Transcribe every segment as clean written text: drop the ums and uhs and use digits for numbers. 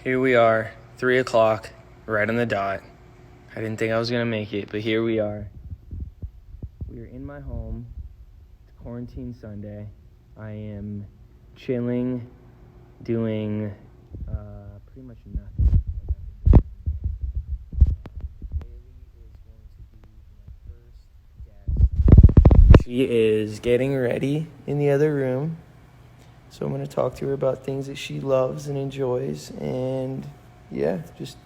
Here we are, 3 o'clock, right on the dot. I didn't think I was going to make it, but here we are. We are in my home. It's quarantine Sunday. I am chilling, doing pretty much nothing. She is getting ready in the other room. So I'm going to talk to her about things that she loves and enjoys. And yeah, just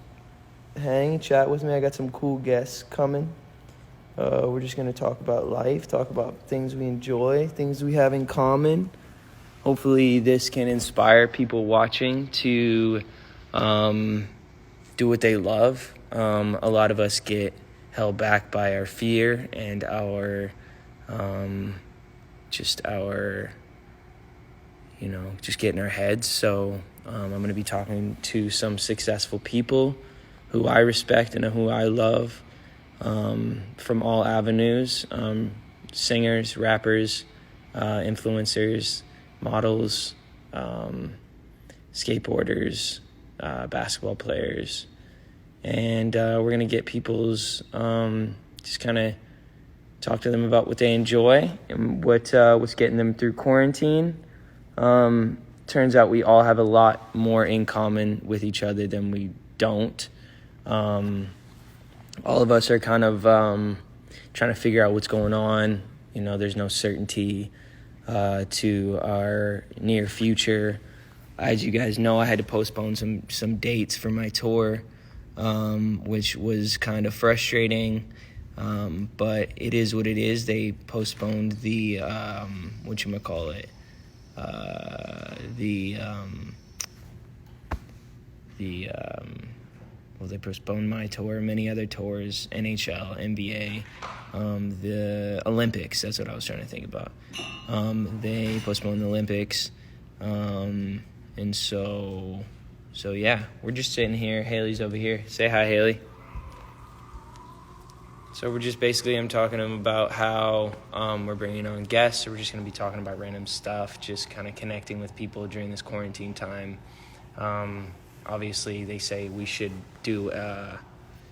hang and chat with me. I got some cool guests coming. We're just going to talk about life, talk about things we enjoy, things we have in common. Hopefully this can inspire people watching to do what they love. A lot of us get held back by our fear and our just get in our heads. So I'm going to be talking to some successful people who I respect and who I love from all avenues, singers, rappers, influencers, models, skateboarders, basketball players. And we're going to get people's, just kind of talk to them about what they enjoy and what's getting them through quarantine. Turns out we all have a lot more in common with each other than we don't. All of us are kind of trying to figure out what's going on. You know, there's no certainty to our near future. As you guys know, I had to postpone some dates for my tour, which was kind of frustrating. But it is what it is. They postponed the they postponed my tour, many other tours, NHL, NBA, the Olympics. That's what I was trying to think about. They postponed the Olympics, and so yeah, we're just sitting here. Haley's over here. Say hi, Haley. So we're just basically, I'm talking to them about how we're bringing on guests. So we're just going to be talking about random stuff, just kind of connecting with people during this quarantine time. Obviously, they say we should do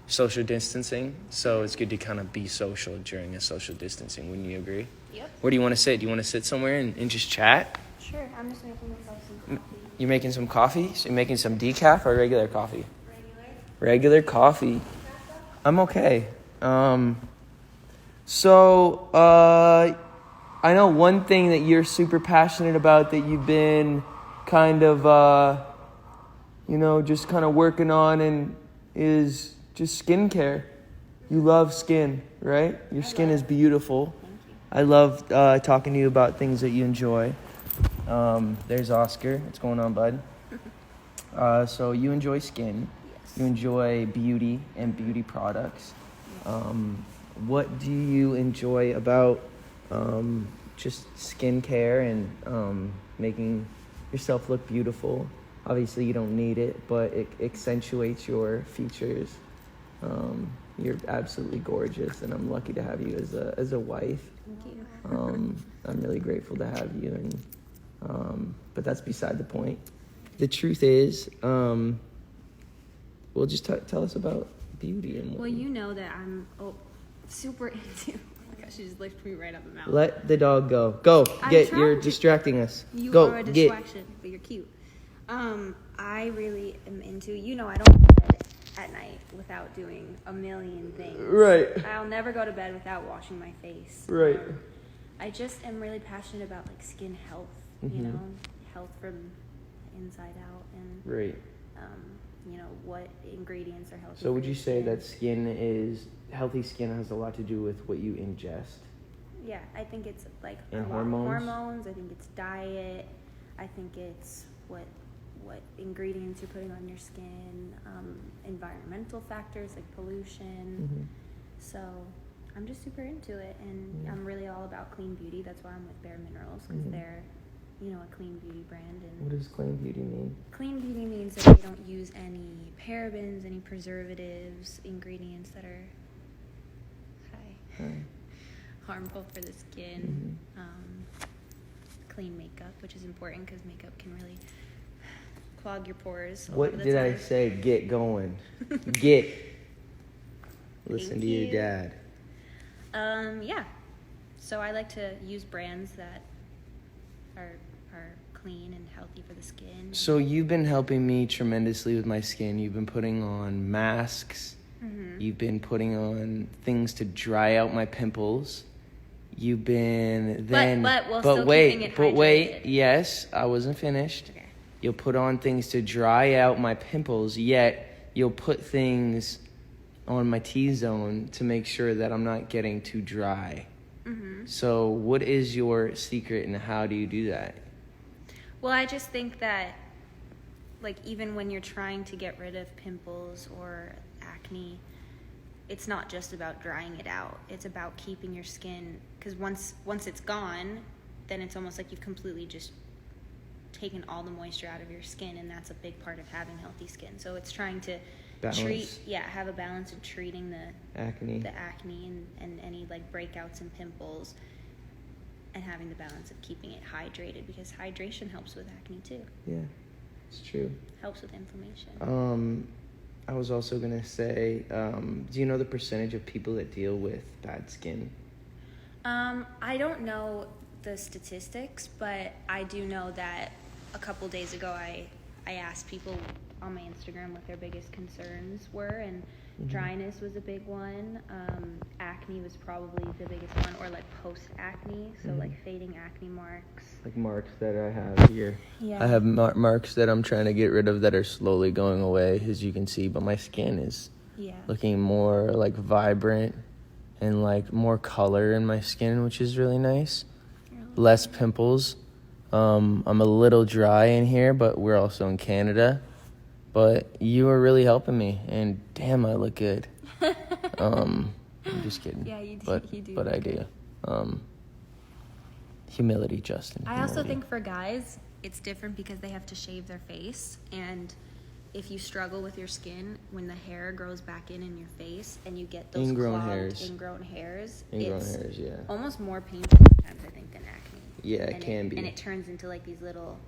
social distancing. So it's good to kind of be social during a social distancing. Wouldn't you agree? Yep. Where do you want to sit? Do you want to sit somewhere and just chat? Sure. I'm just making myself some coffee. You're making some coffee? So you're making some decaf or regular coffee? Regular. Regular coffee. I'm okay. I know one thing that you're super passionate about that you've been kind of, just kind of working on and is just skincare. You love skin, right? Your skin is beautiful. Thank you. I love talking to you about things that you enjoy. There's Oscar. What's going on, bud? So you enjoy skin. Yes. You enjoy beauty and beauty products. What do you enjoy about just skincare and making yourself look beautiful? Obviously, you don't need it, but it accentuates your features. You're absolutely gorgeous, and I'm lucky to have you as a wife. Thank you. I'm really grateful to have you, and but that's beside the point. The truth is, just tell us about beauty and Well, you know that I'm super into. Oh my gosh, she just licked me right up the mouth. Let the dog go. Go. You're distracting us. You go. are a distraction, but you're cute. I really am into. I don't go to bed at night without doing a million things. Right. I'll never go to bed without washing my face. Right. I just am really passionate about skin health. Mm-hmm. Health from inside out, and Right. what ingredients are healthy. So would you say that healthy skin has a lot to do with what you ingest? Yeah, I think it's And hormones? Hormones. I think it's diet. I think it's what ingredients you're putting on your skin. Environmental factors like pollution. Mm-hmm. So I'm just super into it, and I'm really all about clean beauty. That's why I'm with Bare Minerals, because they're a clean beauty brand. And what does clean beauty mean? Clean beauty means that they don't use any parabens, any preservatives, ingredients that are harmful for the skin. Clean makeup, which is important because makeup can really clog your pores a lot What of the did I time. say? Get going. Get. Listen to your you. dad. Yeah. So I like to use brands that are clean and healthy for the skin. So you've been helping me tremendously with my skin. You've been putting on masks. Mm-hmm. You've been putting on things to dry out my pimples. You've been then. But still keeping it But wait. hydrated. Yes, I wasn't finished. Okay. You'll put on things to dry out my pimples, yet you'll put things on my T-zone to make sure that I'm not getting too dry. Mm-hmm. So what is your secret and how do you do that? Well, I just think that, like, even when you're trying to get rid of pimples or acne, it's not just about drying it out. It's about keeping your skin, because once it's gone, then it's almost like you've completely just taken all the moisture out of your skin, and that's a big part of having healthy skin. So it's trying to have a balance of treating the acne and any like breakouts and pimples, and having the balance of keeping it hydrated, because hydration helps with acne too. Yeah, it's true. Helps with inflammation. I was also gonna say, do you know the percentage of people that deal with bad skin? I don't know the statistics, but I do know that a couple days ago I asked people on my Instagram what their biggest concerns were, and dryness was a big one. Acne was probably the biggest one, or like post-acne, so like fading acne marks. Like marks that I have here. Yeah. I have marks that I'm trying to get rid of that are slowly going away, as you can see, but my skin is looking more like vibrant and like more color in my skin, which is really nice. Less pimples. I'm a little dry in here, but we're also in Canada. But you are really helping me, and damn, I look good. I'm just kidding. Yeah, you do. But I do. Humility, Justin. I also think for guys, it's different because they have to shave their face, and if you struggle with your skin, when the hair grows back in your face and you get those ingrown hairs, yeah. Almost more painful sometimes, I think, than acne. Yeah, it can be. And it turns into like these little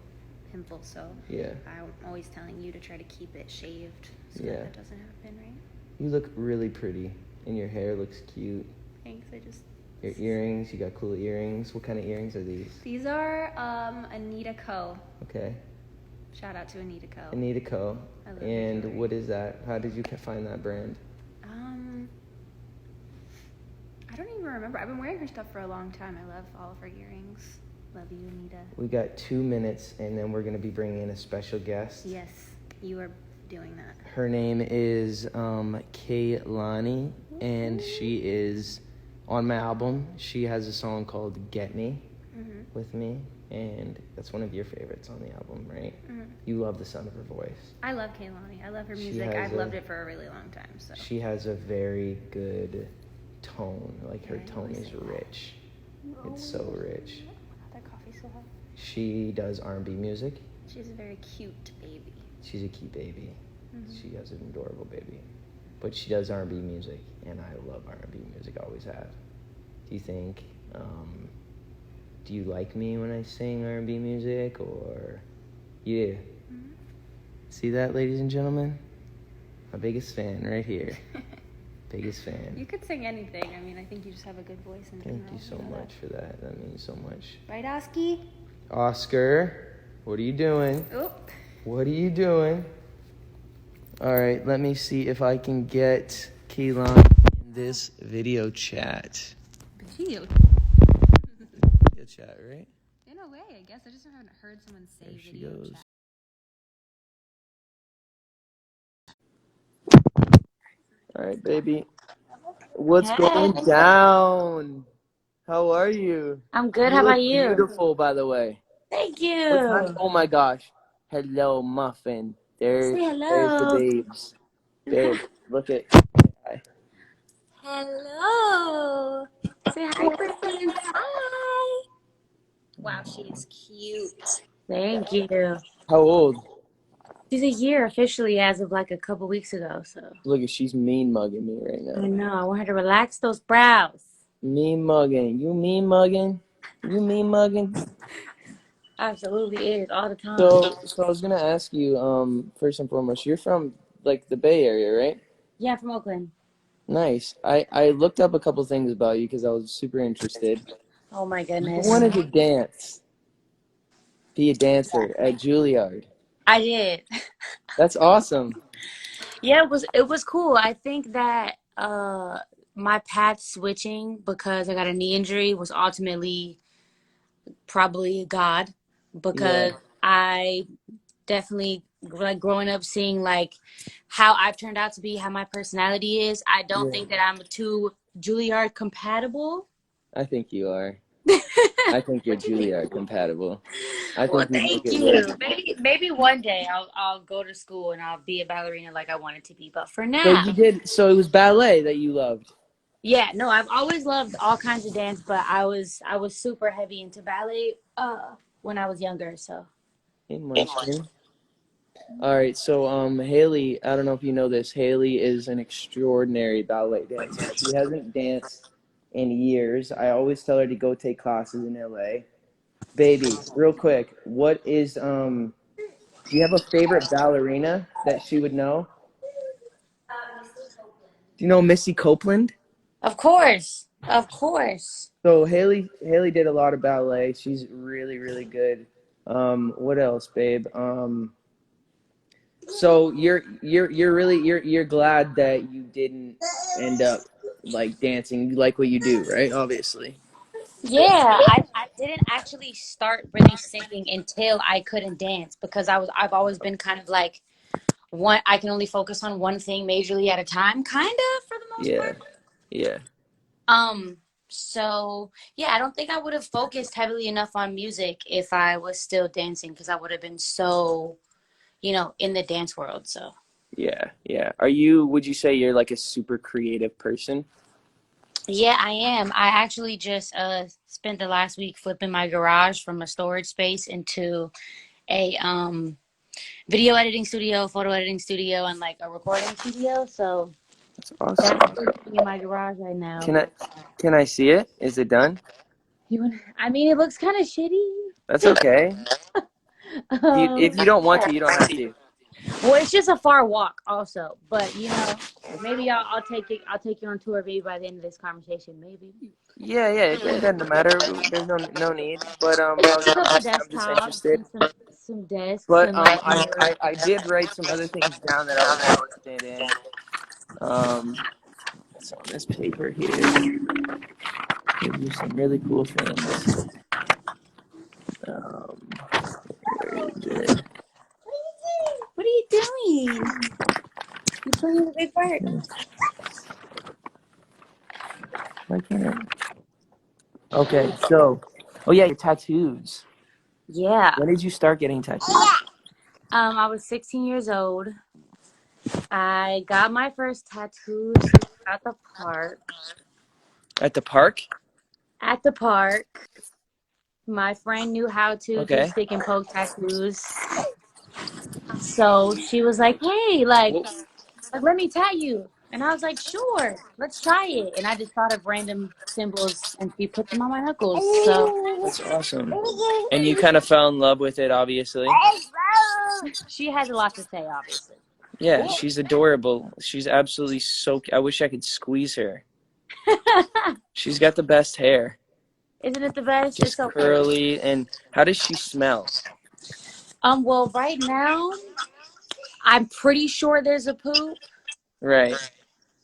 pimples, so yeah. I'm always telling you to try to keep it shaved so that doesn't happen, right? You look really pretty, and your hair looks cute. Thanks, Your earrings, you got cool earrings. What kind of earrings are these? These are Anita Co. Okay. Shout out to Anita Co. Anita Co. I love and what is that? How did you find that brand? I don't even remember. I've been wearing her stuff for a long time. I love all of her earrings. Love you, Anita. We got 2 minutes, and then we're going to be bringing in a special guest. Yes, you are doing that. Her name is Kaylani, and she is on my album. She has a song called Get Me with me, and that's one of your favorites on the album, right? You love the sound of her voice. I love Kaylani. I love her music. I've loved it for a really long time. So she has a very good tone. Like, her tone is rich. It's so rich. That coffee's so hot. She does R&B music. She's a very cute baby. She's a cute baby. She has an adorable baby. But she does R&B music, and I love R&B music, always have. Do you think, do you like me when I sing R&B music, or, yeah? See that, ladies and gentlemen? My biggest fan right here. Biggest fan. You could sing anything. I mean, I think you just have a good voice in general. Thank you so much for that. That means so much. Right, Oski? Oscar, what are you doing? Oop. What are you doing? All right, let me see if I can get Keelan in this video chat. Video chat, right? In a way, I guess. I just haven't heard someone say there she video goes. chat. All right, baby. What's going down? How are you? I'm good. How about you? Beautiful, by the way. Thank you. Oh my gosh. Hello, Muffin. There's the babes. Babe, look at. Hi. Hello. Say hi, Kristen. Hi. Wow, she is cute. Thank you. How old? She's a year officially as of like a couple weeks ago. So look at, she's mean mugging me right now. I know. I want her to relax those brows. Mean mugging. You mean mugging? You mean mugging? Absolutely is all the time. So I was gonna ask you, first and foremost, you're from like the Bay Area, right? Yeah, I'm from Oakland. Nice. I looked up a couple things about you because I was super interested. Oh my You goodness. wanted to dance, be a dancer at Juilliard. I did. That's awesome. Yeah, it was cool. I think that my path switching because I got a knee injury was ultimately probably God Yeah, because I definitely like growing up seeing like how I've turned out to be, how my personality is. I don't yeah. think that I'm too Juilliard compatible. I think you are. I think you're What you think? Juilliard compatible. I Well, think you'd make thank it you. work. Maybe one day I'll go to school and I'll be a ballerina like I wanted to be. But for So now, you did. So it was ballet that you loved. yeah, no, I've always loved all kinds of dance, but I was super heavy into ballet when I was younger. So Interesting. All right, so Haley, I don't know if you know this. Haley is an extraordinary ballet dancer. She hasn't danced in years. I always tell her to go take classes in LA. Baby, real quick, what is do you have a favorite ballerina that she would know? Do you know Missy Copeland? of course. So Haley did a lot of ballet. She's really, really good. What else, babe? So you're really you're glad that you didn't end up like dancing. You like what you do, right? Obviously. Yeah, I didn't actually start really singing until I couldn't dance because I've always been kind of like one I can only focus on one thing majorly at a time, kind of for the most Yeah, part. yeah, Um, so yeah, I don't think I would have focused heavily enough on music if I was still dancing because I would have been so, in the dance world. So yeah, yeah. Are you? Would you say you're like a super creative person? yeah, I am. I actually just spent the last week flipping my garage from a storage space into a video editing studio, photo editing studio, and like a recording studio. So That's that's awesome. what's in my garage right now. Can I can I see it? Is it done? I mean, it looks kind of shitty. That's okay. Um, If you don't want to, you don't have to. well, it's just a far walk, also. But maybe I'll take it. I'll take you on tour, maybe by the end of this conversation, maybe. Yeah, yeah. It doesn't matter. There's no need. But It's just a I'm just desktop interested. and some desks But and like. I did write some other things down that I was interested in. It's on this paper here. Gives you some really cool things. Um, where is it? What are you doing? You playing with a big bird? Why can't it? Okay, so, oh yeah, your tattoos. Yeah. When did you start getting tattoos? I was 16 years old. I got my first tattoos at the park. At the park? At the park, my friend knew how to do Okay. stick and poke tattoos, so she was like, "Hey, like, Well, let me tat you," and I was like, "Sure, let's try it." And I just thought of random symbols, and she put them on my knuckles. So that's awesome. And you kind of fell in love with it, obviously. she has a lot to say, obviously. Yeah, she's adorable. She's absolutely so. I wish I could squeeze her. She's got the best hair, Isn't it the best? It's just so pretty. curly. And how does she smell? Well, right now, I'm pretty sure there's a poop. Right.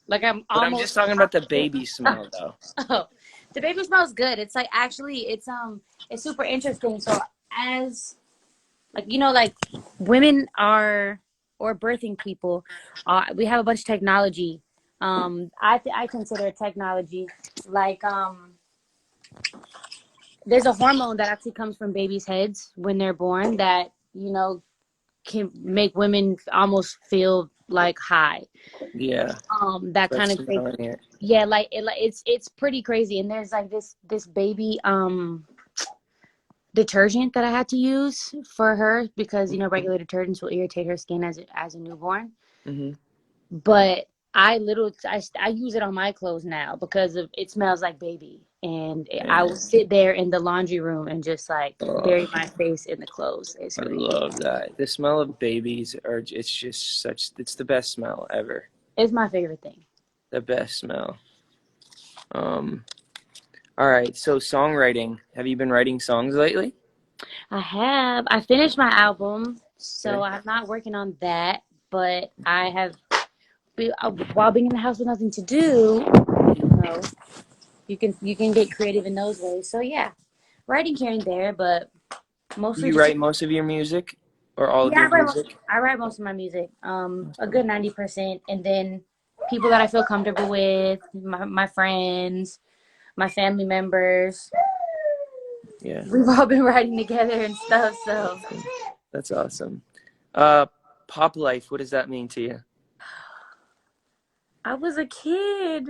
Like I'm But I'm just almost talking about the positive. baby smell, though. Oh, the baby smells good. It's like actually, it's super interesting. So as like like women are or birthing people, we have a bunch of technology. I consider it technology. Like there's a hormone that actually comes from babies' heads when they're born that can make women almost feel like high. Yeah, That but kind of thing. smelling it. Yeah, it's pretty crazy. And there's like this baby detergent that I had to use for her because regular detergents will irritate her skin as a newborn. Mm-hmm. But I use it on my clothes now because of it smells like baby, and I will Man, sit there in the laundry room and just like bury oh, my face in the clothes. It's I great. love that. The smell of babies it's just it's the best smell ever. It's my favorite thing. The best smell. Um, all right. So songwriting. Have you been writing songs lately? I finished my album, so Okay. I'm not working on that, but I have while being in the house with nothing to do, you know, you can get creative in those ways. So yeah, writing here and there, but mostly You just write most of your music or all of yeah. your music? I write most of my music, a good 90%, and then people that I feel comfortable with, my friends, my family members. Yeah. We've all been writing together and stuff. So Awesome. That's awesome. Uh, Pop life. What does that mean to you? I was a kid.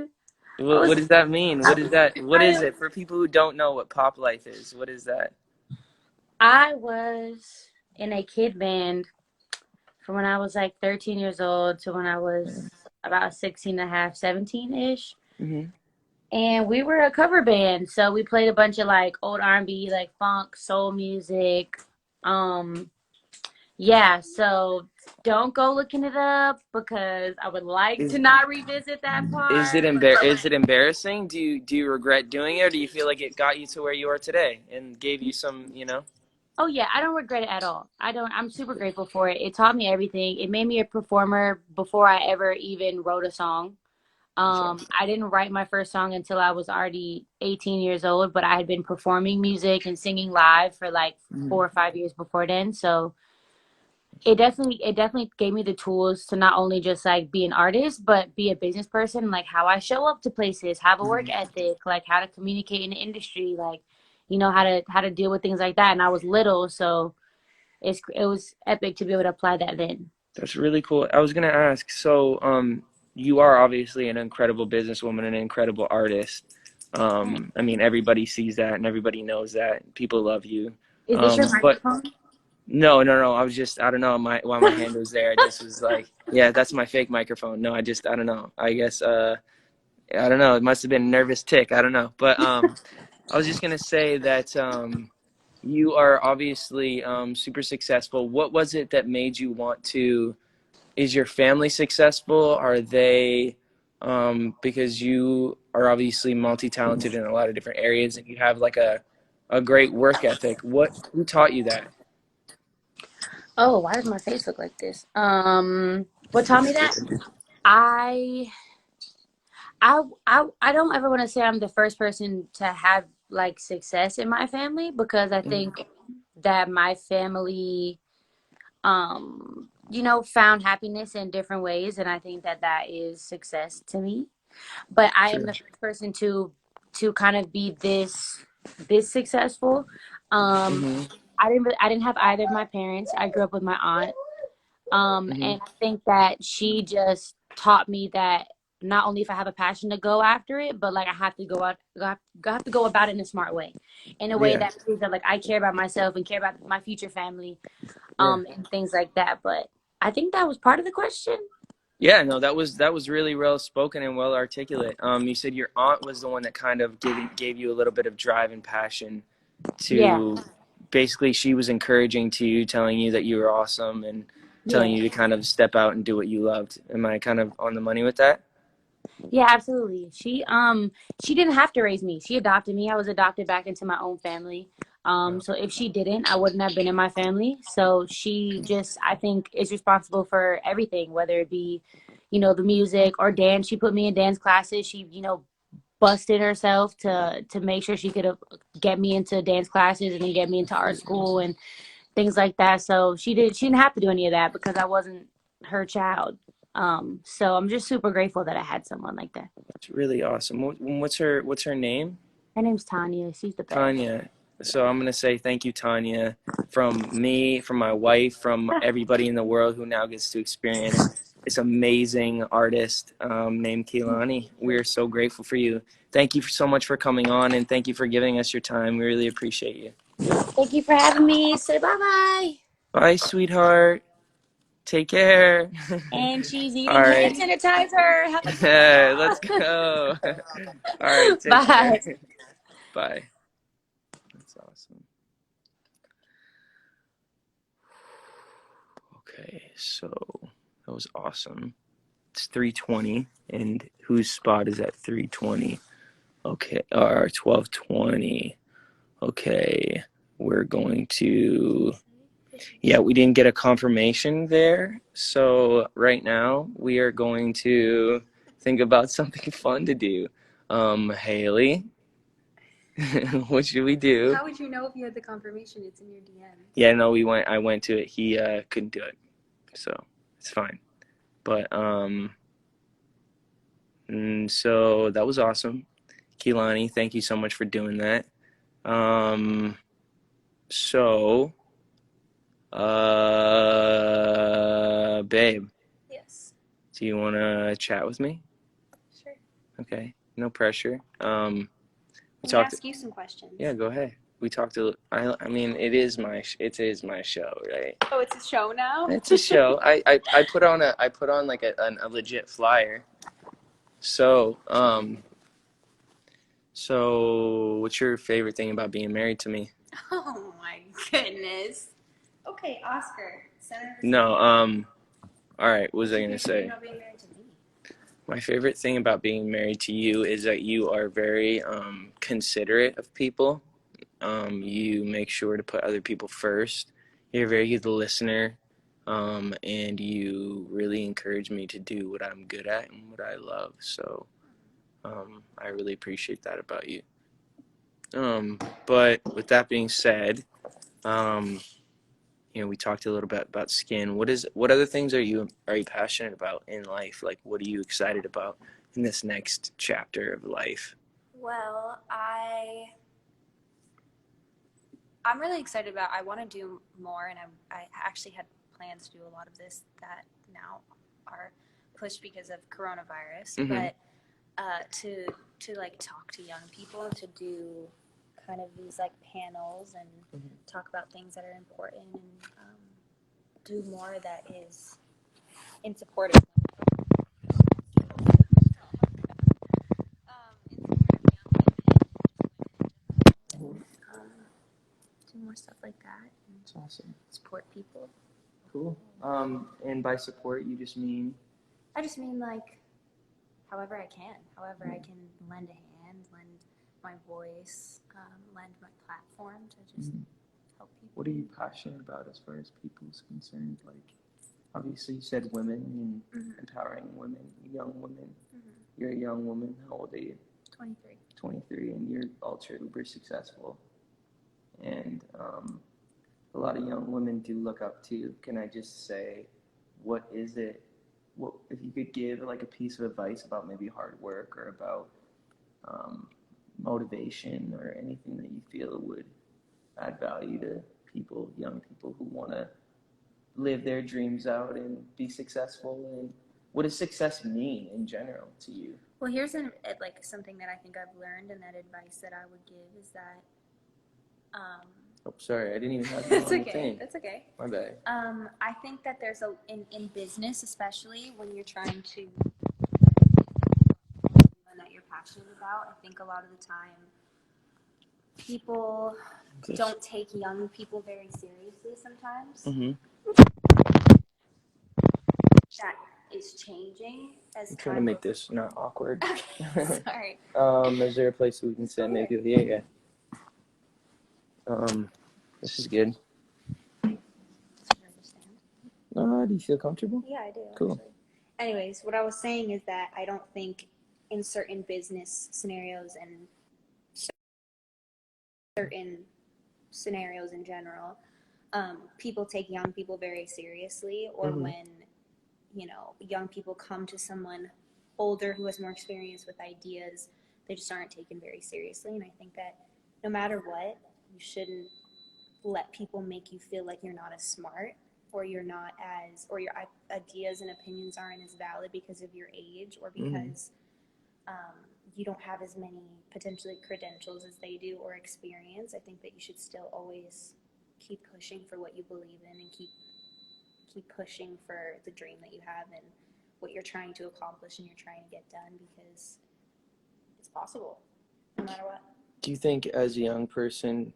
I What was does that mean? What is that? What is I it for people who don't know what pop life is? What is that? I was in a kid band from when I was like 13 years old to when I was about 16 and a half, 17-ish. Mm-hmm. And we were a cover band. So we played a bunch of like old R&B, like funk, soul music. Um, yeah, so don't go looking it up because I would like to Is not revisit that is it part. But is it embarrassing? Do you regret doing it, or do you feel like it got you to where you are today and gave you some, you know? oh yeah, I don't regret it at all. I don't. I'm super grateful for it. It taught me everything. It made me a performer before I ever even wrote a song. That's awesome. I didn't write my first song until I was already 18 years old, but I had been performing music and singing live for like Mhm. 4 or 5 years before then. So it definitely gave me the tools to not only just like be an artist, but be a business person, like how I show up to places, have a work Mhm. ethic, like how to communicate in the industry, like how to deal with things like that. And I was little, so it was epic to be able to apply that then. That's really cool. I was gonna ask, so you are obviously an incredible businesswoman, an incredible artist. I mean, everybody sees that and everybody knows that. People love you. Is this your But microphone? no, no, no. I was just, I don't know, why my hand was there. I just was like, yeah, that's my fake microphone. No, I don't know. I guess, I don't know. It must have been a nervous tick. I don't know. But I was just gonna say that you are obviously super successful. What was it that made you want to? Is your family successful? Are they because you are obviously multi-talented in a lot of different areas and you have like a great work ethic. Who taught you that? Oh, why does my face look like this? What taught me that? I I don't ever want to say I'm the first person to have like success in my family because I Mhm. think that my family found happiness in different ways, and I think that that is success to me. But I am Sure. the first person to kind of be this successful. Um Hmm. I didn't have either of my parents. I grew up with my aunt. Hmm. And I think that she just taught me that not only if I have a passion to go after it, but like I have to have to go about it in a smart way, in a way Yeah. that proves that like I care about myself and care about my future family, Yeah. and things like that. But I think that was part of the question. Yeah, no, that was really well spoken and well articulate. You said your aunt was the one that kind of gave you a little bit of drive and passion Yeah, to basically she was encouraging to you, telling you that you were awesome and telling yeah. you to kind of step out and do what you loved. Am I kind of on the money with that? Yeah, absolutely. She didn't have to raise me. She adopted me. I was adopted back into my own family. Wow. So if she didn't, I wouldn't have been in my family. So she just, I think, is responsible for everything, whether it be, the music or dance. She put me in dance classes. She, busted herself to make sure she could get me into dance classes and then get me into art school and things like that. So she didn't have to do any of that because I wasn't her child. So I'm just super grateful that I had someone like that. It's really awesome. What's her name? Her name's Tanya. She's the best. Tanya. So I'm gonna say thank you, Tanya, from me, from my wife, from everybody in the world who now gets to experience this amazing artist named Kehlani. We're so grateful for you. Thank you so much for coming on, and thank you for giving us your time. We really appreciate you. Thank you for having me. Say bye bye. Bye, sweetheart. Take care. And she's All eating hand right. sanitizer. Have a good Let's one, go. All right. y'all. Take care. Bye. Bye. That's awesome. Okay, so that was awesome. It's 3:20, and whose spot is at 3:20? Okay, or 12:20. Okay, we're going to. Yeah, we didn't get a confirmation there, so right now we are going to think about something fun to do. Haley, what should we do? How would you know if you had the confirmation? It's in your DM. Yeah, no, I went to it. He couldn't do it, so it's fine. But so that was awesome. Keelani, thank you so much for doing that. So, babe, Yes. do you want to chat with me? Sure. Okay, no pressure. Let me ask you some questions. Yeah, go ahead. We talked to. I mean, it is my show, right? Oh, it's a show now? It's a show. I put on like a legit flyer. So what's your favorite thing about being married to me? Oh my goodness. Okay, Oscar. No, all right, what was I gonna say? About being married to me? My favorite thing about being married to you is that you are very considerate of people. You make sure to put other people first. You're a very good listener, and you really encourage me to do what I'm good at and what I love. So I really appreciate that about you. But with that being said, we talked a little bit about skin. What other things are you passionate about in life? Like, what are you excited about in this next chapter of life? Well, I'm really excited about. I want to do more, and I actually had plans to do a lot of this that now are pushed because of coronavirus. Mhm. But to like talk to young people, to do kind of these like panels and talk about things that are important, and do more that is in support of. Do more stuff like that and That's awesome. support people. Cool. And by support, you just mean? I just mean like however I can lend a hand, lend my voice, lend my platform to just help people. What are you passionate about as far as people is concerned? Like, obviously you said women and empowering women, young women. You're a young woman. How old are you? 23. 23, and you're ultra uber successful. And a lot of young women do look up to you. Can I just say, what is it? What if you could give like a piece of advice about maybe hard work or about motivation or anything that you feel would add value to people, young people who want to live their dreams out and be successful? And what does success mean in general to you? Well, here's like something that I think I've learned, and that advice that I would give is that. Oh, sorry, I didn't even have that That's on the okay. thing. That's okay. My bad. I think that there's in business, especially when you're trying to that you're passionate about. I think a lot of the time people don't take young people very seriously sometimes. That is changing as I'm trying to make this not awkward. Okay, sorry. Is there a place we can sit? Maybe here. This is good. Do you understand? Do you feel comfortable? Yeah, I do. Cool. Actually. Anyways, what I was saying is that I don't think in certain business scenarios and certain scenarios in general, people take young people very seriously, or when young people come to someone older who has more experience with ideas, they just aren't taken very seriously. And I think that no matter what, you shouldn't let people make you feel like you're not as smart, or you're not as, or your ideas and opinions aren't as valid because of your age, or because you don't have as many potentially credentials as they do or experience. I think that you should still always keep pushing for what you believe in and keep pushing for the dream that you have and what you're trying to accomplish and you're trying to get done, because it's possible no matter what. Do you think as a young person,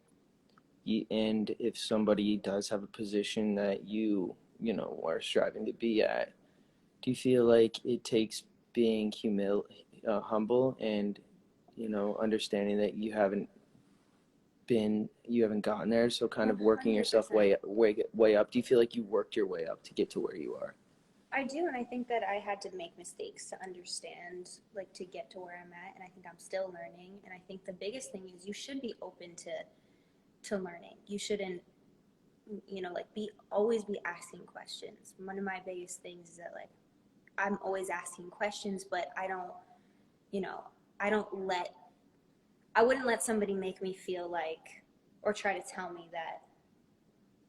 and if somebody does have a position that you know, are striving to be at, do you feel like it takes being humble and, you know, understanding that you haven't gotten there, so kind of working yourself 100%. way up? Do you feel like you worked your way up to get to where you are? I do, and I think that I had to make mistakes to understand, like, to get to where I'm at, and I think I'm still learning. And I think the biggest thing is you should be open to learning. You shouldn't, you know, like, always be asking questions. One of my biggest things is that, like, I'm always asking questions, but I don't, you know, I wouldn't let somebody make me feel like, or try to tell me that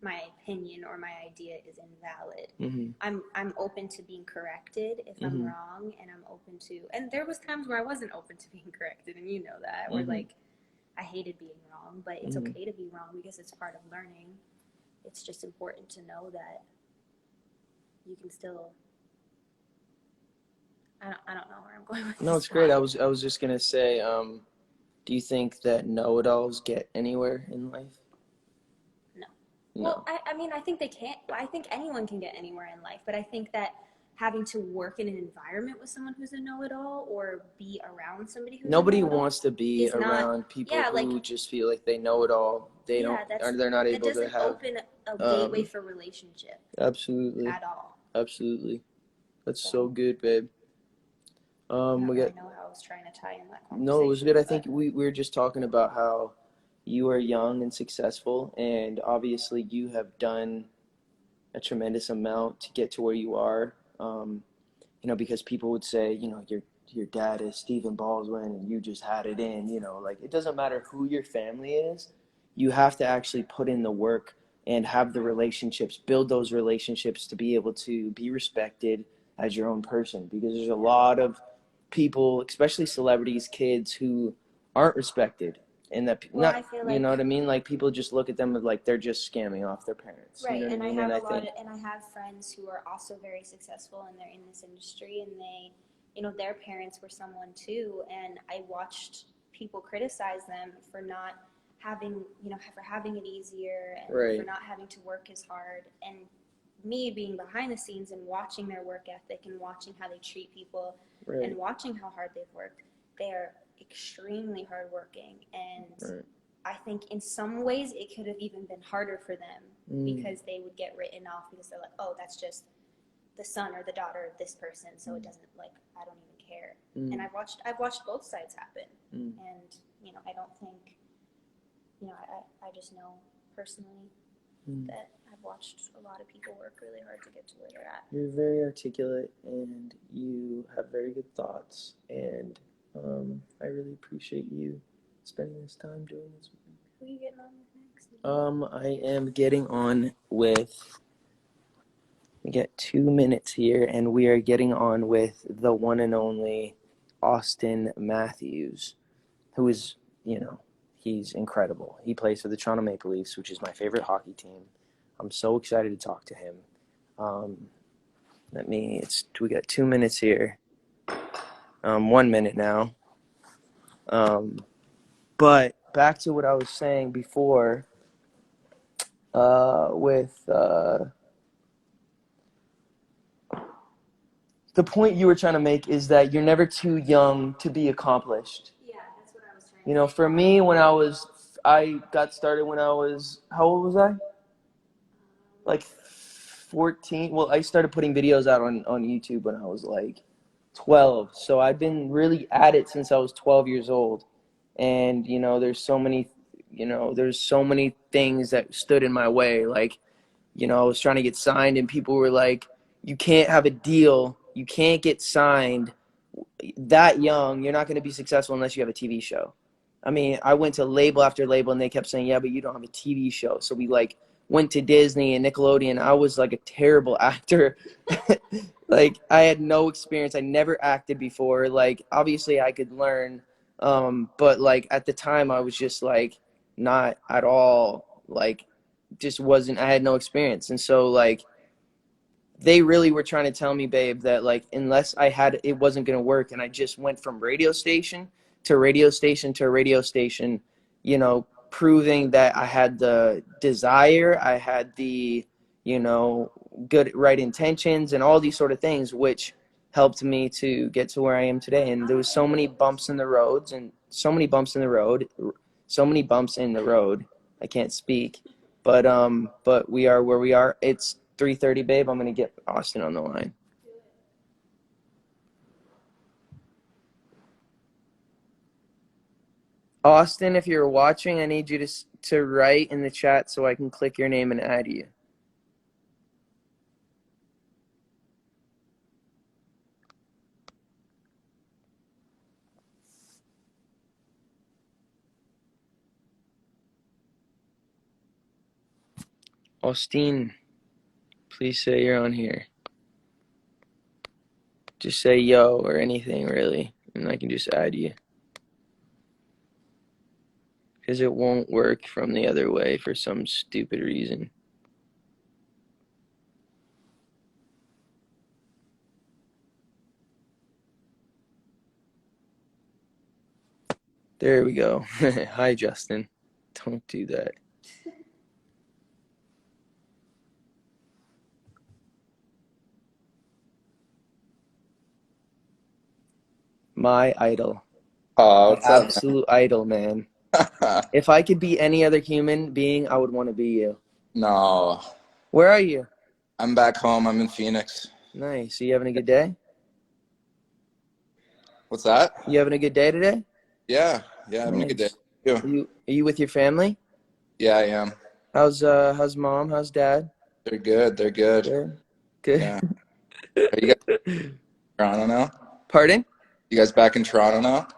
my opinion or my idea is invalid. Mm-hmm. I'm open to being corrected if I'm wrong, and I'm open to, and there was times where I wasn't open to being corrected, and you know that, where like I hated being wrong, but it's okay to be wrong because it's part of learning. It's just important to know that you can still, I don't know where I'm going with this. No, it's great. I was just gonna say, do you think that know-it-alls get anywhere in life? No. No. Well, I mean, I think they can't. I think anyone can get anywhere in life, but I think that having to work in an environment with someone who's a know-it-all, or be around somebody who's Nobody a know-it-all, wants to be around people who just feel like they know it all. They're not able to have. It doesn't open a gateway for relationship. Absolutely. At all. Absolutely. That's so good, babe. I don't really know how I was trying to tie in that conversation. No, it was good. I think we were just talking about how you are young and successful, and obviously you have done a tremendous amount to get to where you are. You know, because people would say, you know, your dad is Stephen Baldwin and you just had it in, you know, like, it doesn't matter who your family is. You have to actually put in the work and have the relationships, build those relationships to be able to be respected as your own person, because there's a lot of people, especially celebrities, kids, who aren't respected, and that I feel like, you know what I mean? Like, people just look at them as like they're just scamming off their parents. Right, You know what and I I mean? have And I have friends who are also very successful, and they're in this industry, and they, you know, their parents were someone too, and I watched people criticize them for not having, you know, for having it easier, and Right. for not having to work as hard, and me being behind the scenes and watching their work ethic and watching how they treat people, Right. and watching how hard they've worked. They are extremely hardworking, and Right. I think in some ways it could have even been harder for them, because they would get written off because they're like, oh, that's just the son or the daughter of this person, so it doesn't, like, I don't even care. And I've watched both sides happen, and, you know, I don't think, you know, I just know personally that I've watched a lot of people work really hard to get to where they're at. You're very articulate, and you have very good thoughts, and I really appreciate you spending this time doing this with me. Who are you getting on with next? I am getting on with, we get 2 minutes here, and we are getting on with the one and only Austin Matthews, who is, you know, he's incredible. He plays for the Toronto Maple Leafs, which is my favorite hockey team. I'm so excited to talk to him. We got 2 minutes here. 1 minute now. But back to what I was saying before, with the point you were trying to make is that you're never too young to be accomplished. Yeah, that's what I was trying to You know, for me, I got started when I was, how old was I? Like 14. Well, I started putting videos out on YouTube when I was like 12. So I've been really at it since I was 12 years old. And, you know, there's so many things that stood in my way. Like, you know, I was trying to get signed, and people were like, you can't have a deal. You can't get signed that young. You're not going to be successful unless you have a TV show. I mean, I went to label after label, and they kept saying, yeah, but you don't have a TV show. So we like went to Disney and Nickelodeon. I was like a terrible actor. Like, I had no experience. I never acted before. Like, obviously I could learn. But like at the time I was just like not at all, like, just wasn't, I had no experience. And so like they really were trying to tell me, babe, that like unless I had it wasn't gonna work, and I just went from radio station to radio station to radio station, you know, proving that I had the desire, I had the, you know, good right intentions and all these sort of things, which helped me to get to where I am today. And there was so many bumps in the roads and so many bumps in the road, so many bumps in the road. I can't speak, but we are where we are. It's 3:30, babe. I'm gonna get Austin on the line. Austin, if you're watching, I need you to write in the chat so I can click your name and add you. Austin, please say you're on here. Just say yo or anything, really, and I can just add you. Because it won't work from the other way for some stupid reason. There we go. Hi, Justin. Don't do that. My idol. Oh, what's up, Absolute idol, man. man? If I could be any other human being, I would want to be you. No, Where are you? I'm back home. I'm in Phoenix. Nice. Are you having a good day? What's that? You having a good day today? Yeah, having a good day. Nice. You? Are you with your family? Yeah, I am. How's mom? How's dad? They're good. They're good. Good. Good. Yeah. Are you guys in Toronto now? Pardon? You guys back in Toronto now?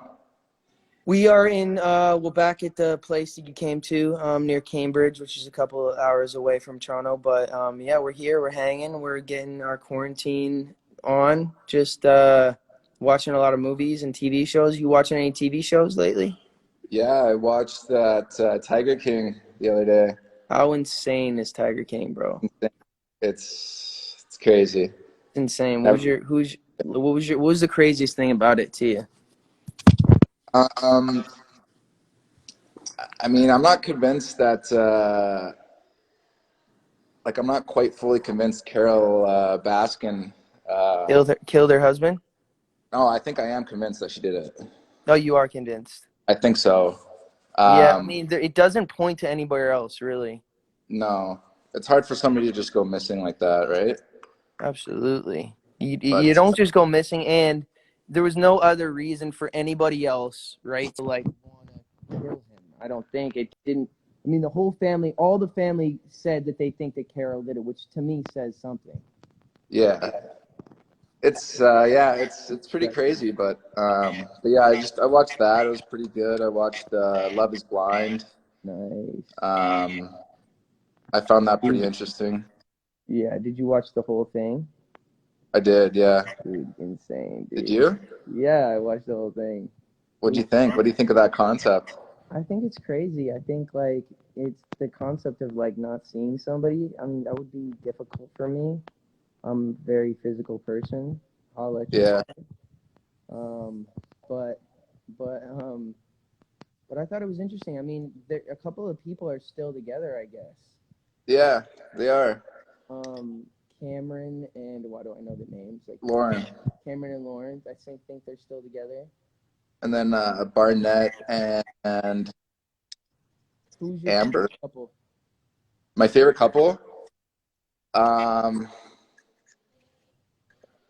We are in we're back at the place that you came to, near Cambridge, which is a couple of hours away from Toronto. But yeah, we're here, we're hanging, we're getting our quarantine on, just watching a lot of movies and TV shows. You watching any TV shows lately? Yeah, I watched that Tiger King the other day. How insane is Tiger King, bro? It's crazy. It's insane. What was the craziest thing about it to you? Um, I mean, I'm not convinced that I'm not quite fully convinced Carol Baskin. Killed her husband? No, I think I am convinced that she did it. Oh, you are convinced. I think so. Yeah, I mean, it doesn't point to anywhere else, really. No, it's hard for somebody to just go missing like that, right? Absolutely. You But don't just go missing, and there was no other reason for anybody else, right, to like want to kill him. I don't think it didn't. I mean, all the family said that they think that Carol did it, which to me says something. yeah, it's pretty crazy. But yeah, I watched that. It was pretty good. I watched Love Is Blind. Nice. I found that pretty interesting. Yeah. Did you watch the whole thing? I did. Yeah. Dude, insane. Dude. Did you? Yeah, I watched the whole thing. What do you think? What do you think of that concept? I think it's crazy. I think like it's the concept of like not seeing somebody. I mean, that would be difficult for me. I'm a very physical person. I'll let you Yeah. know. But I thought it was interesting. I mean, a couple of people are still together, I guess. Yeah, they are. Cameron and why do I know the names? Like Lauren. Cameron and Lawrence. I think they're still together. And then Barnett and Who's your Amber. couple? My favorite couple?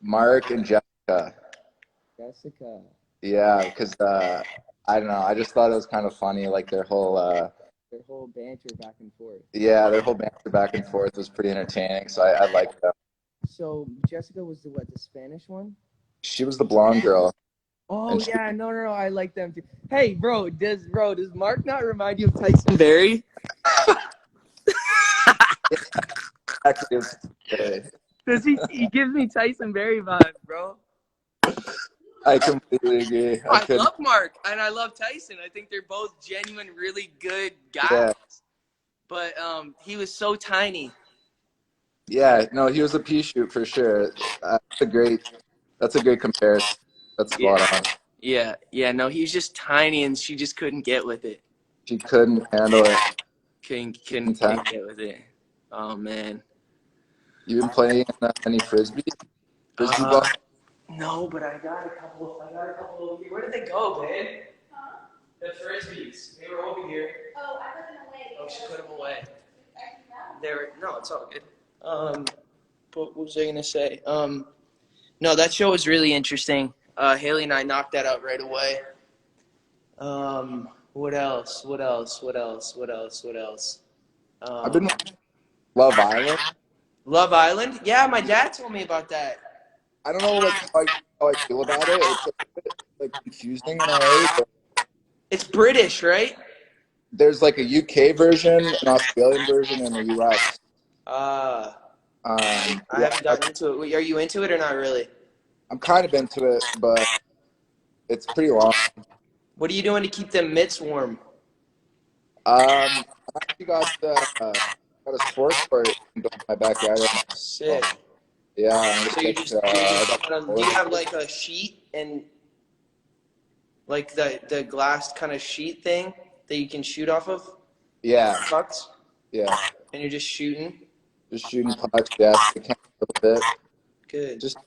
Mark and Jessica. Jessica. Yeah, because I don't know. I just thought it was kind of funny, like their whole banter back and forth. Yeah, their whole banter back and forth was pretty entertaining. So I liked that. So Jessica was the Spanish one? She was the blonde girl. Oh yeah, no, I like them too. Hey, bro, does Mark not remind you of Tyson Berry? Actually, Does he gives me Tyson Berry vibes, bro. I completely agree. I love Mark and I love Tyson. I think they're both genuine, really good guys. Yeah. But he was so tiny. Yeah, no, he was a pea shoot for sure. That's a great comparison. That's Yeah, spot on. yeah. No, he was just tiny, and she just couldn't get with it. She couldn't handle it. Couldn't get with it. Oh man. You been playing any frisbee ball? Uh, no, but I got a couple. Over here. Where did they go, babe? The frisbees. They were over here. Oh, I put them away. Oh, she put them away. No, it's all good. What was I gonna say? No, that show was really interesting. Haley and I knocked that out right away. What else? I've been watching Love Island. Love Island? Yeah, my dad told me about that. I don't know like how I feel about it. It's a bit like confusing in a way, but It's British, right? there's like a UK version, an Australian version, and a US. I Yeah, haven't gotten into it. Are you into it or not really? I'm kind of into it, but it's pretty long. What are you doing to keep them mitts warm? I actually got a sports court in my backyard right now. Sick. Yeah, I'm So gonna you're I just got kind of, do you have like a sheet and like the glass kind of sheet thing that you can shoot off of? yeah, Pucks? yeah. And you're just shooting? Just shooting pucks, yeah. I can't a little bit. Good. Just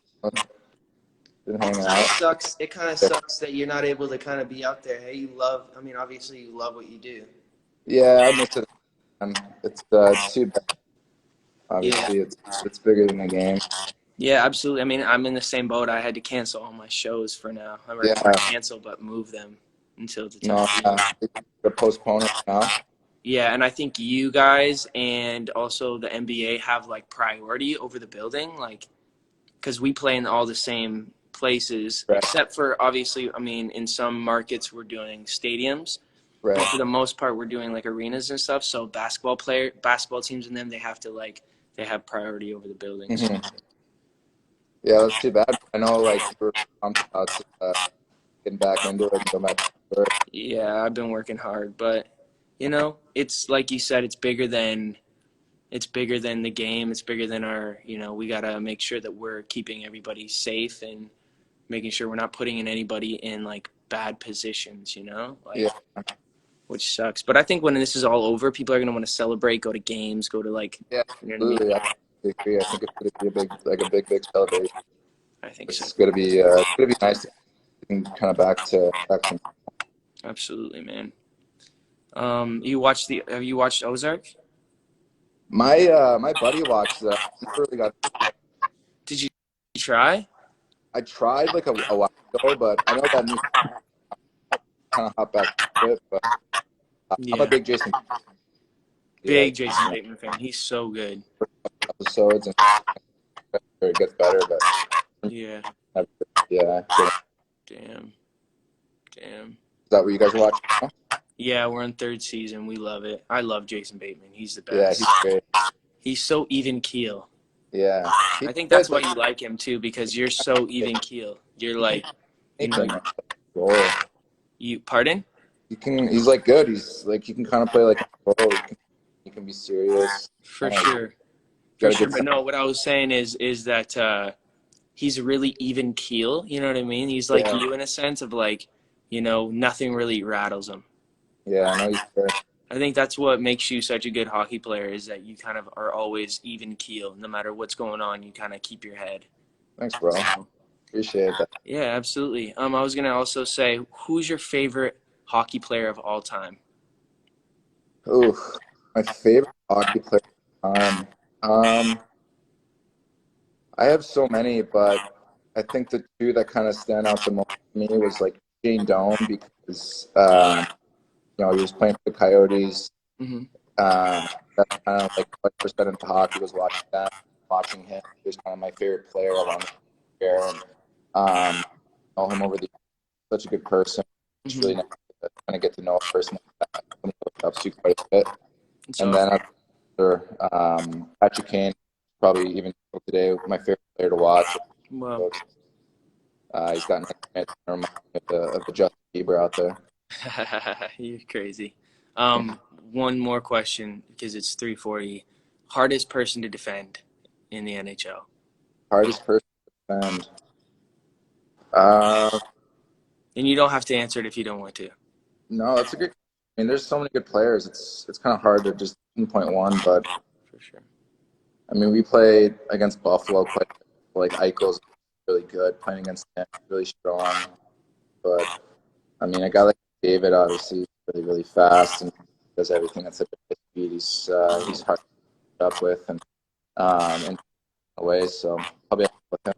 been hanging out. It kind of sucks that you're not able to kind of be out there. Hey, obviously you love what you do. Yeah, I miss it. It's too bad. Obviously, Yeah. it's bigger than the game. Yeah, absolutely. I mean, I'm in the same boat. I had to cancel all my shows for now. Yeah. Not cancel, but move them until the time. No, they're postponing it now. Yeah, and I think you guys and also the NBA have like priority over the building, like because we play in all the same places, Right. except for obviously, I mean, in some markets we're doing stadiums, Right. but for the most part we're doing like arenas and stuff. So basketball teams and them, they have priority over the buildings. Mm-hmm. Yeah, that's too bad. I know, like, we're pumped about getting back into it and go back to work. Yeah, I've been working hard, but it's like you said, it's bigger than the game. It's bigger than our, we got to make sure that we're keeping everybody safe and making sure we're not putting anybody in like bad positions, Yeah. Which sucks. But I think when this is all over, people are going to want to celebrate, go to games, go to like, Yeah, you know what I mean? absolutely. I agree. I think it's going to be a big celebration. I think so. It's going to be nice to get kind of back to. Absolutely, man. Have you watched Ozark? My buddy watched that. I never really got. Did you try? I tried like a while ago, but I know that needs to kind of hop back to it. But I'm a big Jason. Jason Bateman fan. He's so good. Episodes and it gets better, but yeah. Damn. Is that what you guys watch? Yeah, we're in third season. We love it. I love Jason Bateman. He's the best. Yeah, he's great. He's so even keel. Yeah. I think that's why you like him too, because you're so even keel. You're like, pardon? He's like good. He's like, he can kind of play like a role. He can be serious. For sure. But no, what I was saying is that he's really even keel. You know what I mean? He's like you in a sense of like, nothing really rattles him. Yeah, I know he's fair. I think that's what makes you such a good hockey player, is that you kind of are always even keel. No matter what's going on, you kind of keep your head. Thanks, bro. Appreciate that. Yeah, absolutely. I was going to also say, who's your favorite hockey player of all time? Ooh, my favorite hockey player of all time. I have so many, but I think the two that kind of stand out the most to me was like Shane Doan, because he was playing for the Coyotes. Mm-hmm. That's kind of like 20% into hockey was watching him. He was kind of my favorite player around there. And know him over the years. Such a good person. It's really nice to kind of get to know a person up to quite a bit. And then after Patrick Kane, probably even today, my favorite player to watch. Wow. He's got nice of the Justin Bieber out there. You're crazy. One more question, because it's 3:40. Hardest person to defend in the NHL? Hardest person to defend. Uh, And you don't have to answer it if you don't want to. no, that's a good. I mean, there's so many good players. It's kind of hard to just pinpoint one, but For sure. I mean, we played against Buffalo quite a bit. Like Eichel's really good, playing against him, really strong. But I mean, a guy like David obviously is really, really fast and does everything at such a high speed. He's hard to keep up with and away. So probably with him.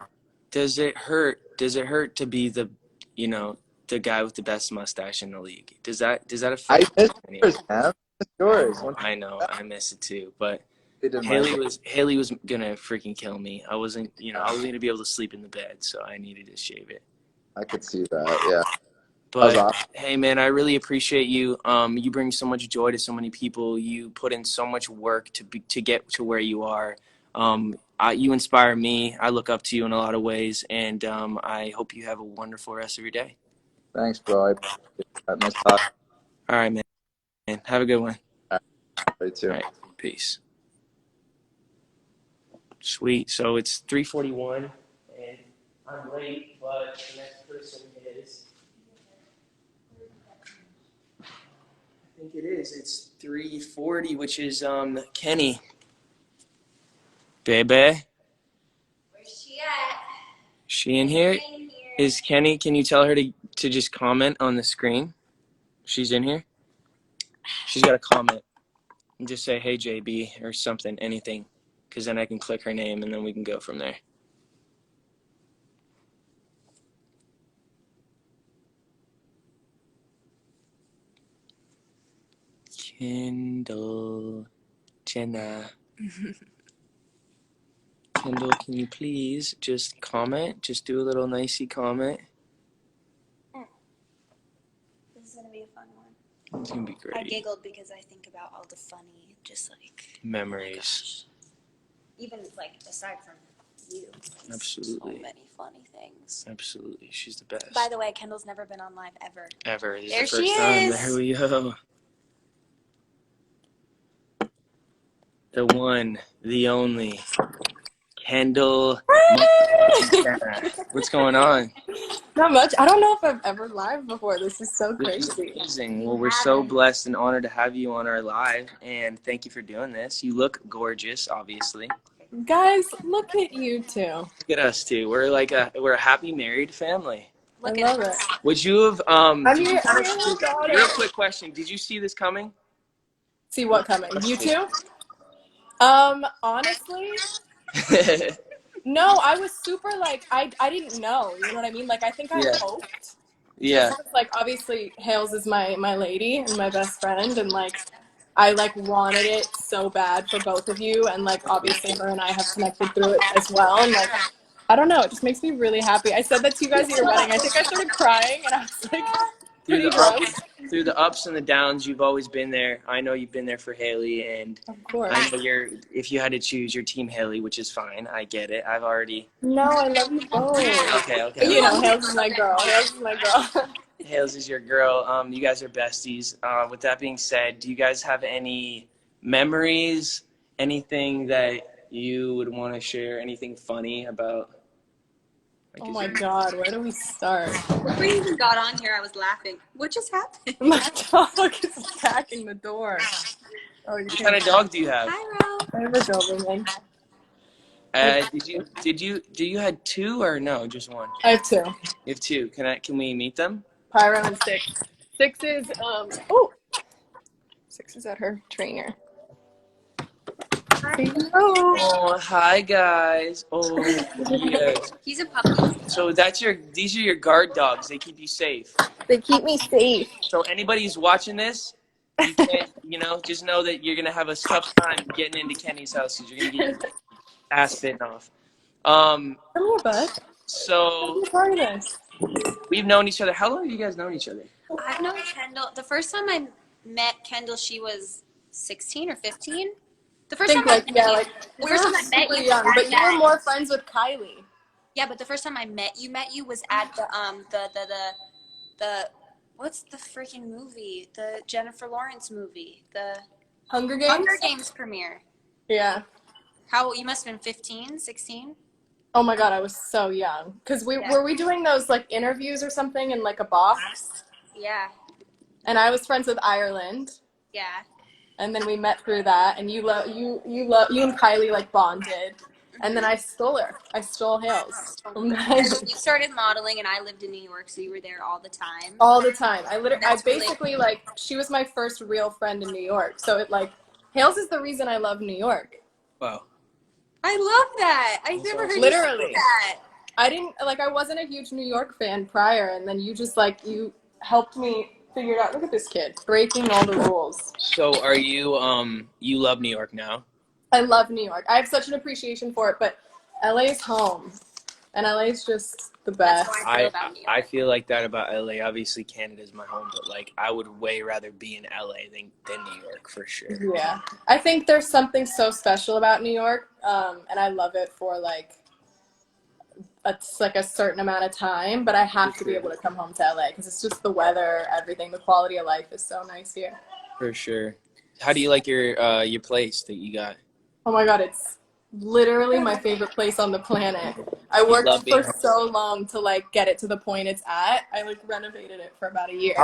Does it hurt? Does it hurt to be the, the guy with the best mustache in the league? Does that I affect miss you? yours, man. I miss yours. I know, I miss it too. But They did mine. Haley was gonna freaking kill me. I wasn't gonna be able to sleep in the bed, so I needed to shave it. I could see that. Yeah. But Awesome. hey, man, I really appreciate you. You bring so much joy to so many people. You put in so much work to get to where you are. You inspire me. I look up to you in a lot of ways, and I hope you have a wonderful rest of your day. Thanks, bro. I appreciate that. Nice talk. All right, man. Have a good one. You too. All right, peace. Sweet. So it's 3:41, and I'm late, but the next person is. I think it is. It's 3:40, which is Kenny. Baby. Where's she at? She in here? Is Kenny? Can you tell her to just comment on the screen? She's in here. She's got to comment and just say, "Hey JB" or something, anything, because then I can click her name and then we can go from there. Kendall Jenna. Kendall, can you please just comment? Just do a little nicey comment. This is gonna be a fun one. It's gonna be great. I giggled because I think about all the funny, just like Memories. even like aside from you. Absolutely. So many funny things. Absolutely. She's the best. By the way, Kendall's never been on live ever. Ever. This There is the first she time. is. There we go. The one, the only, Kendall. What's going on? Not much. I don't know if I've ever live before. This is so This is crazy. amazing. Well, we're so blessed and honored to have you on our live, and thank you for doing this. You look gorgeous, obviously. Guys, look at you two. Look at us too. We're we're a happy married family. Look I at love us. it. Would you have I'm your daughter. real quick question? Did you see this coming? See what coming? You two? Honestly, no. I was super like I didn't know. You know what I mean? Like I think I Yeah. hoped. Yeah. Because, like obviously Hales is my lady and my best friend, and like I like wanted it so bad for both of you, and like obviously her and I have connected through it as well, and like I don't know, it just makes me really happy. I said that to you guys at your wedding. I think I started crying, and I was like pretty drunk. Through the ups and the downs, you've always been there. I know you've been there for Haley, and Of course. I know if you had to choose your team Haley, which is fine. I get it. I've already. No, I love you both. Okay. But you know, Hales is my girl. Hales is my girl. Hales is your girl. You guys are besties. With that being said, do you guys have any memories? Anything that you would want to share? Anything funny about? Oh my God, where do we start? Before we even got on here, I was laughing. What just happened? My dog is attacking the door. Oh, you What kind of dog do you have? Hi, Ro. I have a Doberman. Do you had two or no? Just one. I have two. You have two. Can we meet them? Pyro and Six. Six is Six is at her trainer. Say hello. Oh, hi guys. Oh, yes. He's a puppy. So these are your guard dogs. They keep you safe. They keep me safe. So anybody who's watching this, you can't, just know that you're gonna have a tough time getting into Kenny's house because you're gonna get your ass bitten off. Come here, bud. So Be part of this. we've known each other. How long have you guys known each other? I've known Kendall. The first time I met Kendall, she was 16 or 15. The first time Like we the first were time I met super you, young, but you were more friends with Kylie. Yeah, but the first time I met you was at the what's the freaking movie? The Jennifer Lawrence movie, the Hunger Games. Hunger Games premiere. Yeah. How, you must have been 15, 16? Oh my God, I was so young. Because were we doing those like interviews or something in like a box? Yeah. And I was friends with Ireland. Yeah. And then we met through that, and you and Kylie like bonded, and then I stole her. I stole Hales from And Kylie then you started modeling, and I lived in New York, so you were there all the time. all the time. I That's really basically like she was my first real friend in New York. So it like Hales is the reason I love New York. Wow. I love that. I've never heard Literally. you say that. I wasn't a huge New York fan prior, and then you just like you helped me figure it out. Look at this kid breaking all the rules. So are you you love New York now? I love New York. I have such an appreciation for it, but LA's home, and LA's just the best. That's how I feel about New York. I feel like that about LA. Obviously, Canada's my home, but like I would way rather be in LA than New York for sure. Yeah, I think there's something so special about New York, and I love it for like it's like a certain amount of time. But I have to be able to come home to LA because it's just the weather, everything, the quality of life is so nice here. For sure. How do you like your place that you got? Oh my God, it's literally my favorite place on the planet. I You love worked being for so long to like get it to the point it's at. I like renovated it for about a year.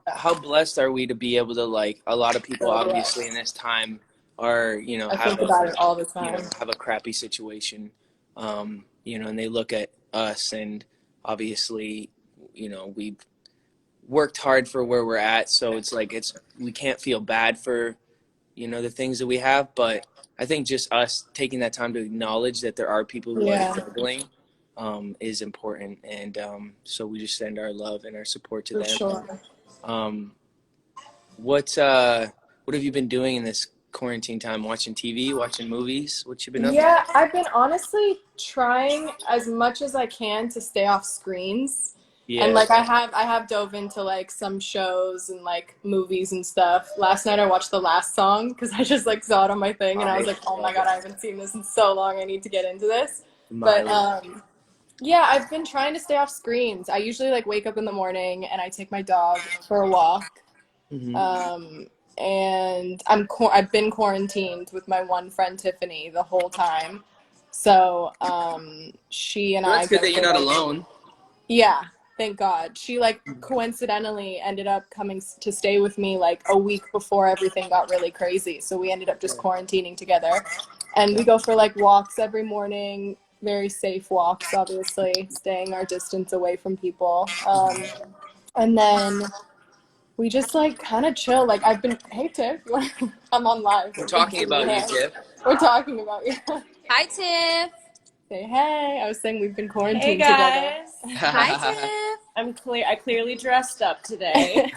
How blessed are we to be able to like a lot of people So obviously in this time are I think about it all the time. have a crappy situation, and they look at us and obviously we've worked hard for where we're at, so it's like we can't feel bad for the things that we have, but I think just us taking that time to acknowledge that there are people who are struggling is important, and so we just send our love and our support to For them. sure. What have you been doing in this quarantine time? Watching TV, watching movies? What you been up to? Yeah, I've been honestly trying as much as I can to stay off screens. Yeah. And like I have dove into like some shows and like movies and stuff. Last night I watched The Last Song because I just like saw it on my thing and I was like, oh my God, I haven't seen this in so long. I need to get into this. But yeah, I've been trying to stay off screens. I usually like wake up in the morning and I take my dog for a walk. And I've been quarantined with my one friend Tiffany the whole time. So she and That's I. good that you're not alone. Yeah, thank God. She like coincidentally ended up coming to stay with me like a week before everything got really crazy. So we ended up just quarantining together, and we go for like walks every morning. Very safe walks, obviously, staying our distance away from people. And then we just like kind of chill. Like I've been, hey Tiff, I'm on live. We're talking about you, Tiff. We're talking about you. Hi, Tiff. Say hey. I was saying we've been quarantined Hey guys. together. Hi, Tiff. I clearly dressed up today.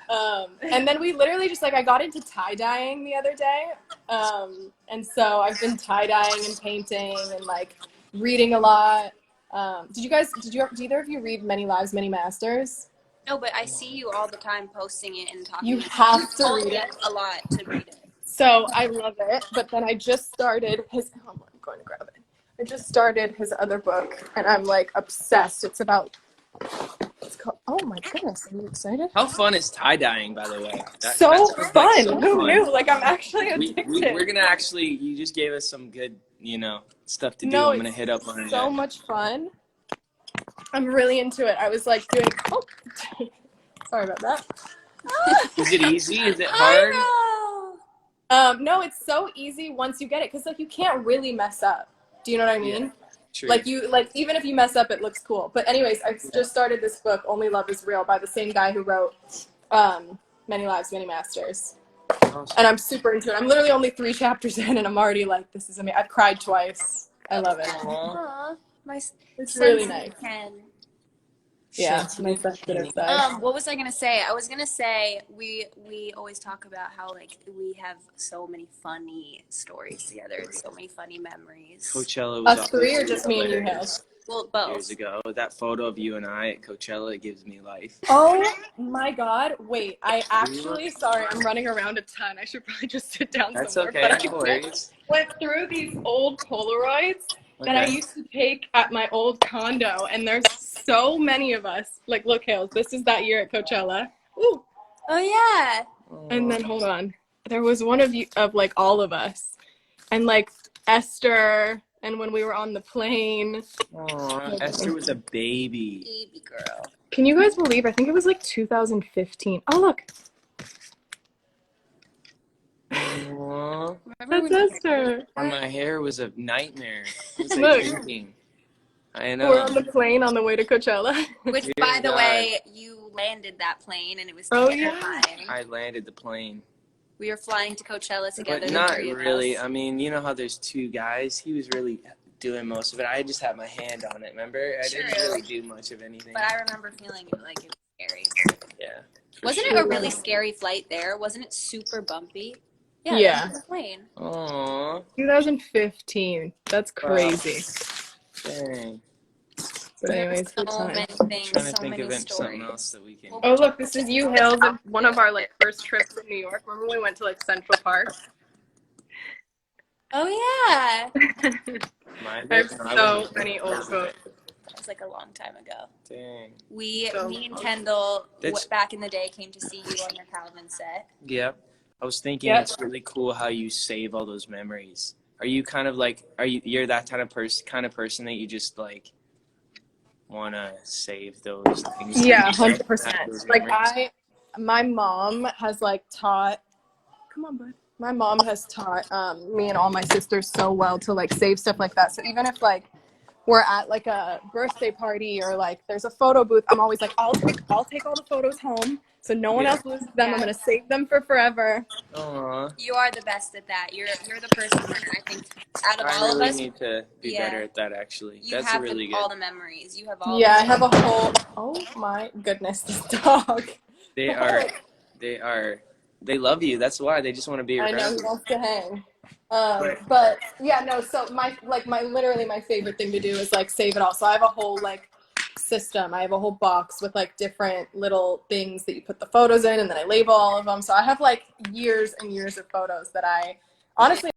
And then we literally just like I got into tie-dyeing the other day. And so I've been tie-dyeing and painting and like reading a lot. Did either of you read Many Lives, Many Masters? No, but I see you all the time posting it and talking. You have to told read me it. a lot to read it. So I love it, but then I just started his. Oh, I'm going to grab it. I just started his other book, and I'm like obsessed. It's called. Oh my goodness! Are you excited? How fun is tie-dyeing, by the way? So That's fun! so Who fun. knew? Like I'm actually addicted. We're gonna actually. You just gave us some good, stuff to do. No, I'm gonna hit up on so it. much fun. I'm really into it. I was like doing. Oh, sorry about that. Is it easy? Is it hard? No, it's so easy once you get it, because like you can't really mess up. Do you know what I mean? Yeah, true. Like even if you mess up, it looks cool. But anyways, I just started this book, Only Love Is Real, by the same guy who wrote Many Lives, Many Masters. Awesome. And I'm super into it. I'm literally only 3 chapters in, and I'm already like, this is amazing. I've cried twice. I love it. Aww. It's really nice. Ken. Yeah, my sensitive side. What was I gonna say? I was gonna say we always talk about how like we have so many funny stories together and so many funny memories. Coachella was Us 3 or just me and you, Hale? Well, both. years ago. That photo of you and I at Coachella, it gives me life. Oh my God! Wait, sorry, I'm running around a ton. I should probably just sit down That's somewhere. okay. But No worries. went through these old Polaroids that I used to take at my old condo, and there's so many of us. Like, look, Hales, this is that year at Coachella. Ooh. Oh yeah. And then hold on, there was one of like all of us, and like Esther, and when we were on the plane. Aw, Esther was a baby. Baby girl. Can you guys believe? I think it was like 2015. Oh, look. Aw, That's Esther. my hair was a nightmare. What was I Look. thinking? I We're know. on the plane on the way to Coachella. Which, Dear by the God. way, you landed that plane and it was Oh, yeah. terrifying. I landed the plane. We were flying to Coachella together. But the not three of really. us. I mean, you know how there's two guys? He was really doing most of it. I just had my hand on it, remember? I didn't True. really do much of anything. But I remember feeling like it was scary. Yeah. Wasn't sure. it a really scary flight there? Wasn't it super bumpy? Yeah. That was the plane. Aw, 2015. That's crazy. dang. But anyways, good So time. many I'm things, trying to so think many of something stories. else that we can. Oh, look, this is you, Hales, and one of our like first trips in New York. Remember we went to like Central Park? Oh yeah, My I have bit? No, I so wasn't- many old photos. that was like a long time ago. Dang. So Me and Kendall, That's- back in the day, came to see you on your Calvin set. Yep. I was thinking Yep. it's really cool how you save all those memories. Are you kind of like you're that kind of person that you just like want to save those things? Yeah, Have 100%. those Like memories? my mom has like taught. Come on, bud. My mom has taught me and all my sisters so well to like save stuff like that. So even if like we're at like a birthday party or like there's a photo booth, I'm always like, I'll take all the photos home so no one Yeah. else loses them. I'm gonna save them for forever. Aw. You are the best at that. You're the person that I think out of I all really of us, need to be Yeah. better at that, actually. you That's have really all good. the memories. You have all. Yeah, I the have a whole. Oh my goodness, this dog. They love you. That's why they just want to be I around know he you. wants to hang. But yeah, no. So literally my favorite thing to do is like save it all. So I have a whole like system. I have a whole box with like different little things that you put the photos in, and then I label all of them. So I have like years and years of photos that I honestly